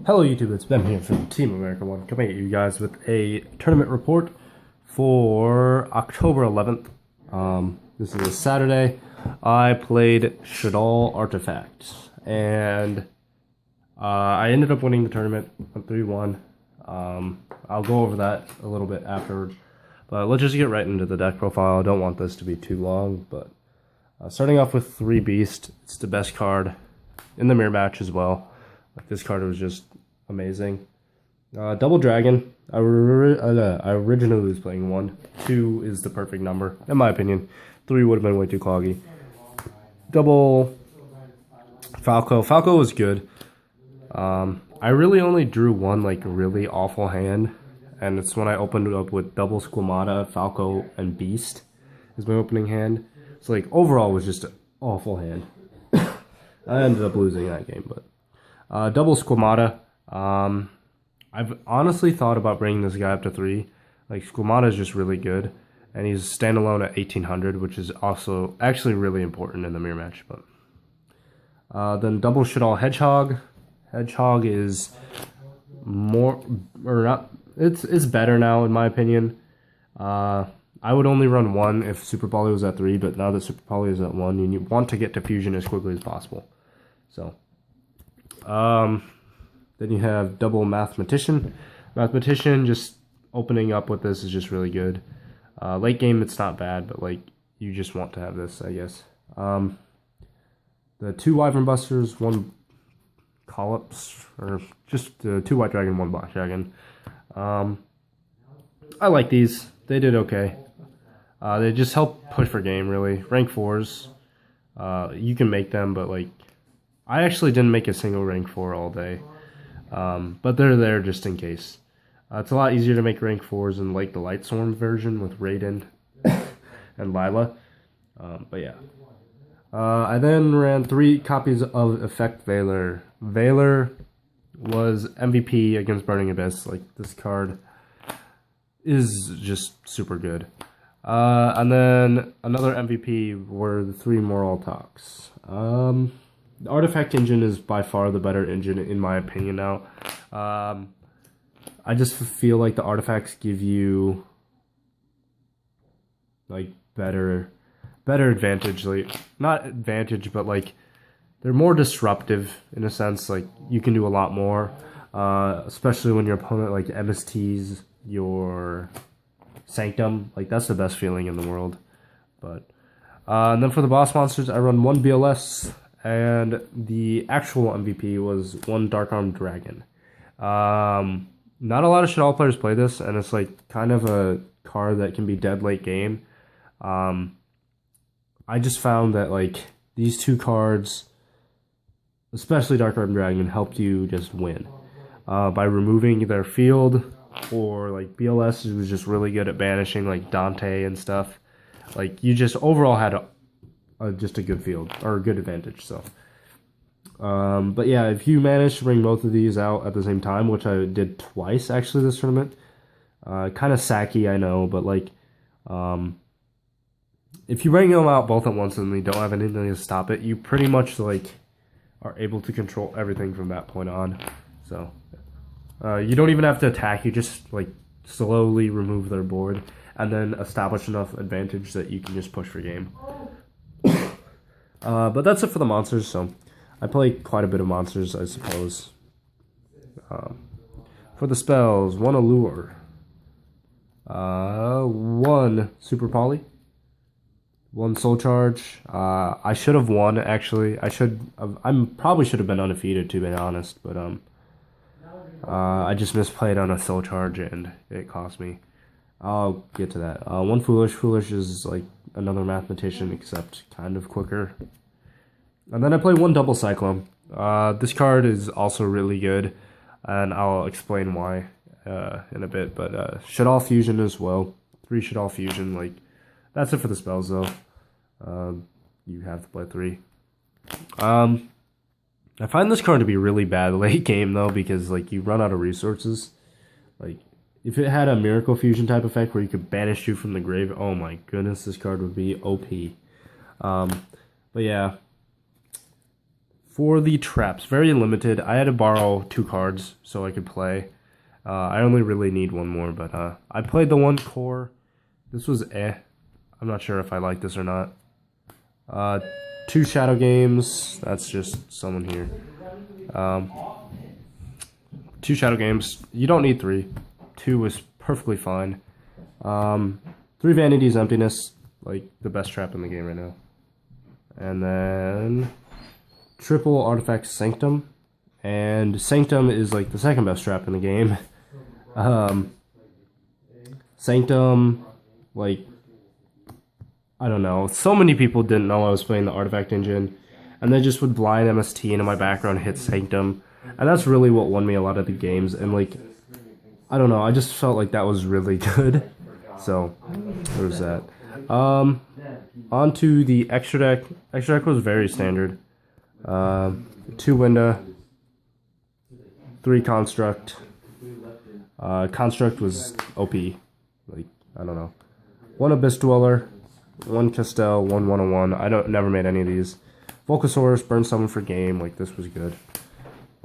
Hello YouTube, it's Ben here from Team America 1, coming at you guys with a tournament report for October 11th. This is a Saturday. I played Shaddoll Artifact, and I ended up winning the tournament 3-1. I'll go over that a little bit afterwards, but let's just get right into the deck profile. I don't want this to be too long, but starting off with 3 Beast, it's the best card in the mirror match as well. Like, this card was just amazing. Double Dragon. I originally was playing 1. 2 is the perfect number, in my opinion. 3 would have been way too cloggy. Double Falco. Falco was good. I really only drew one like really awful hand, and it's when I opened it up with double Squamata, Falco, and Beast is my opening hand. So like overall it was just an awful hand. I ended up losing that game, but double Squamata. I've honestly thought about bringing this guy up to 3. Like, Squamata is just really good, and he's standalone at 1800, which is also actually really important in the mirror match. But then double Shaddoll Hedgehog. Hedgehog is more or not. It's better now in my opinion. I would only run 1 if Super Poly was at 3, but now that Super Poly is at 1, you want to get to Fusion as quickly as possible. So, then you have double Mathematician. Mathematician, just opening up with this is just really good. Late game, it's not bad, but like you just want to have this, I guess. The 2 Wyvern Busters, 1 Collops, or just 2 White Dragon, 1 Black Dragon. I like these. They did okay. They just help push for game, really. Rank 4s. You can make them, but like, I actually didn't make a single rank 4 all day. But they're there just in case. It's a lot easier to make rank 4s in like the Lightstorm version with Raiden and Lila. But yeah. I then ran 3 copies of Effect Veiler. Veiler was MVP against Burning Abyss. Like, this card is just super good. And then another MVP were the 3 Moral Talks. The Artifact engine is by far the better engine in my opinion now. I just feel like the artifacts give you like better advantage, like not advantage, but like they're more disruptive in a sense. Like, you can do a lot more, especially when your opponent like MSTs your Sanctum. Like, that's the best feeling in the world. But and then for the boss monsters, I run 1 BLS. And the actual MVP was 1 Dark Armed Dragon. Not a lot of Shaddoll players play this, and it's like kind of a card that can be dead late game. I just found that like these 2 cards, especially Dark Armed Dragon, helped you just win by removing their field, or like BLS was just really good at banishing like Dante and stuff. Like, you just overall had just a good field, or a good advantage. So, but yeah, if you manage to bring both of these out at the same time, which I did twice actually this tournament, kind of sacky, I know, but like, if you bring them out both at once and they don't have anything to stop it, you pretty much like are able to control everything from that point on. So, you don't even have to attack; you just like slowly remove their board, and then establish enough advantage that you can just push for game. But that's it for the monsters, so I play quite a bit of monsters, I suppose. For the spells, 1 Allure, 1 Super Poly, 1 Soul Charge. I should have won, actually. I probably should have been undefeated, to be honest, but I just misplayed on a Soul Charge, and it cost me. I'll get to that. 1 Foolish. Foolish is like another Mathematician, except kind of quicker. And then I play 1 Double Cyclone. This card is also really good, and I'll explain why in a bit. But Shaddoll Fusion as well. 3 Shaddoll Fusion. Like, that's it for the spells, though. You have to play 3. I find this card to be really bad late game, though, because like you run out of resources. Like, if it had a Miracle Fusion type effect where you could banish you from the grave, oh my goodness, this card would be OP. But yeah, For the traps, very limited. I had to borrow 2 cards so I could play. I only really need 1 more, but I played the 1 core. This was I'm not sure if I like this or not. 2 shadow games. That's just someone here. 2 shadow games. You don't need 3. 2 was perfectly fine. 3 vanities, emptiness. Like the best trap in the game right now. And then triple artifact sanctum. And sanctum is like the second best trap in the game. Sanctum, like, I don't know. So many people didn't know I was playing the artifact engine. And they just would blind MST into my background, hit sanctum. And that's really what won me a lot of the games. And like, I don't know, I just felt like that was really good. So, there's that. On to the extra deck. Extra deck was very standard. 2 window, 3 construct. Construct was OP. Like, I don't know. 1 Abyss Dweller, 1 Castell, 1 101. I never made any of these. Volcasaurus, burn summon for game. Like, this was good.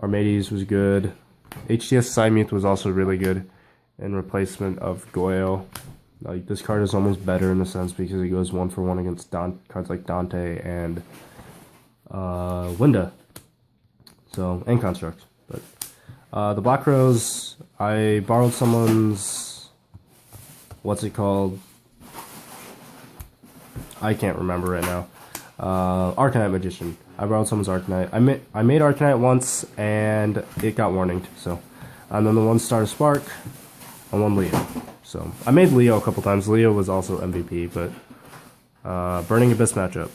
Armades was good. HTS Simuth was also really good in replacement of Goyo. Like, this card is almost better in a sense because it goes 1 for 1 against cards like Dante and Winda. So, and Construct. But the Black Rose, I borrowed someone's, what's it called? I can't remember right now. Arcanite Magician. I borrowed someone's Arcanite. I made Arcanite once and it got warninged. So, and then the 1 Star Spark and 1 Leo. So I made Leo a couple times. Leo was also MVP, but Burning Abyss matchup.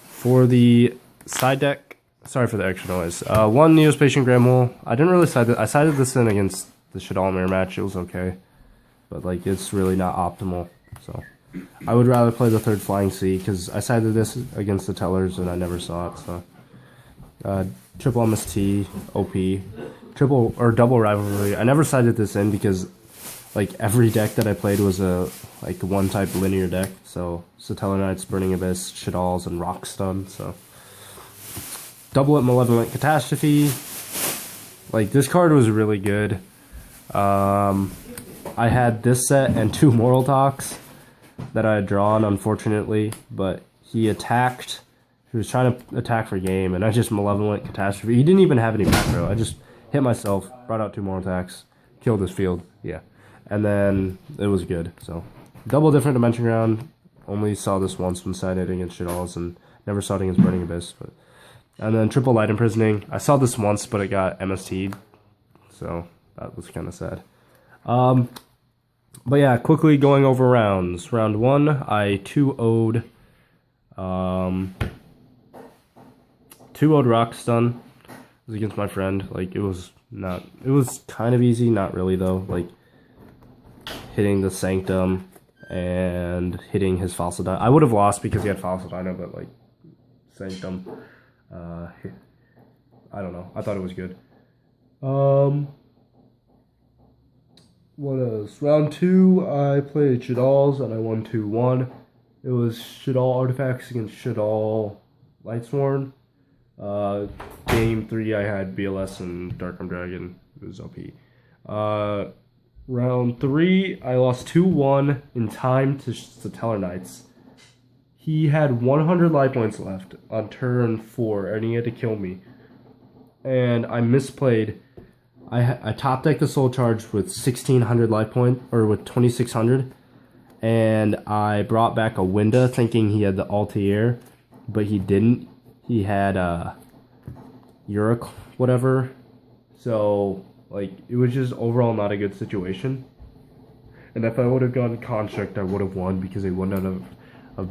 For the side deck, sorry for the extra noise. 1 Neospatian Gramhole. I didn't really side I sided this in against the Shaddoll mirror match. It was okay, but like it's really not optimal. So I would rather play the 3rd Flying Sea because I sided this against the Tellers and I never saw it. So triple MST, OP, triple or double rivalry. I never sided this in because like every deck that I played was a like 1 type linear deck. So Satellar Knights, Burning Abyss, Shaddolls, and Rock Stun. So double it, Malevolent Catastrophe. Like this card was really good. I had this set and 2 Moral Talks that I had drawn, unfortunately, but he attacked. He was trying to attack for game, and I just Malevolent Catastrophe. He didn't even have any macro. I just hit myself, brought out 2 more attacks, killed his field, yeah. And then it was good, so. Double different Dimension Ground. Only saw this once when sided against Shaddolls, and never saw it against Burning Abyss. But. And then triple Light Imprisoning. I saw this once, but it got MST'd, so that was kind of sad. But yeah, quickly going over rounds. Round 1, I 2-0'd 2-0'd Rock Stun. It was against my friend. Like, it was kind of easy, not really though. Like, hitting the Sanctum and hitting his Fossil Dino. I would have lost because he had Fossil Dino, but like, Sanctum. I don't know. I thought it was good. What else? Round 2, I played Shaddolls and I won 2-1. It was Shaddoll Artifacts against Shaddoll Lightsworn. Game 3, I had BLS and Darkroom Dragon. It was OP. Round 3, I lost 2-1 in time to Satellar Knights. He had 100 life points left on turn 4, and he had to kill me. And I misplayed. I top decked the Soul Charge with 1600 life point, or with 2600, and I brought back a Winda thinking he had the Altair, but he didn't. He had Uric, whatever. So like it was just overall not a good situation. And if I would have gone Construct, I would have won because he wouldn't have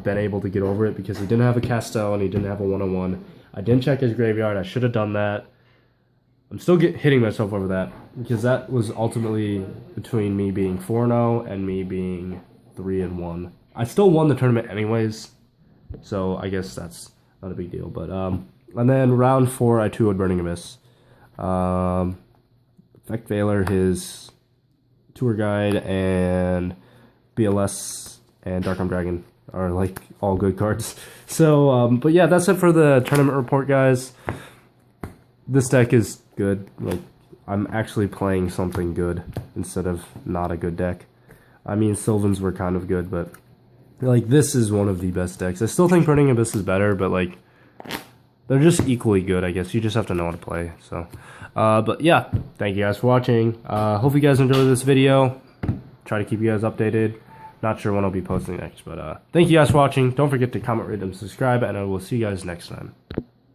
been able to get over it because he didn't have a Castell and he didn't have a 101. I didn't check his graveyard. I should have done that. I'm still hitting myself over that because that was ultimately between me being 4-0 and me being 3-1. I still won the tournament anyways, so I guess that's not a big deal. But and then round 4, I 2-0'd Burning Abyss. Effect Veiler, his tour guide, and BLS and Darkroom Dragon. are like all good cards. So, but yeah, that's it for the tournament report, guys. This deck is good. Like, I'm actually playing something good instead of not a good deck. I mean, Sylvans were kind of good, but like this is one of the best decks. I still think Burning Abyss is better, but like they're just equally good, I guess. You just have to know how to play. So, but yeah, thank you guys for watching. Hope you guys enjoyed this video. Try to keep you guys updated. Not sure when I'll be posting next, but thank you guys for watching. Don't forget to comment, rate, and subscribe, and I will see you guys next time.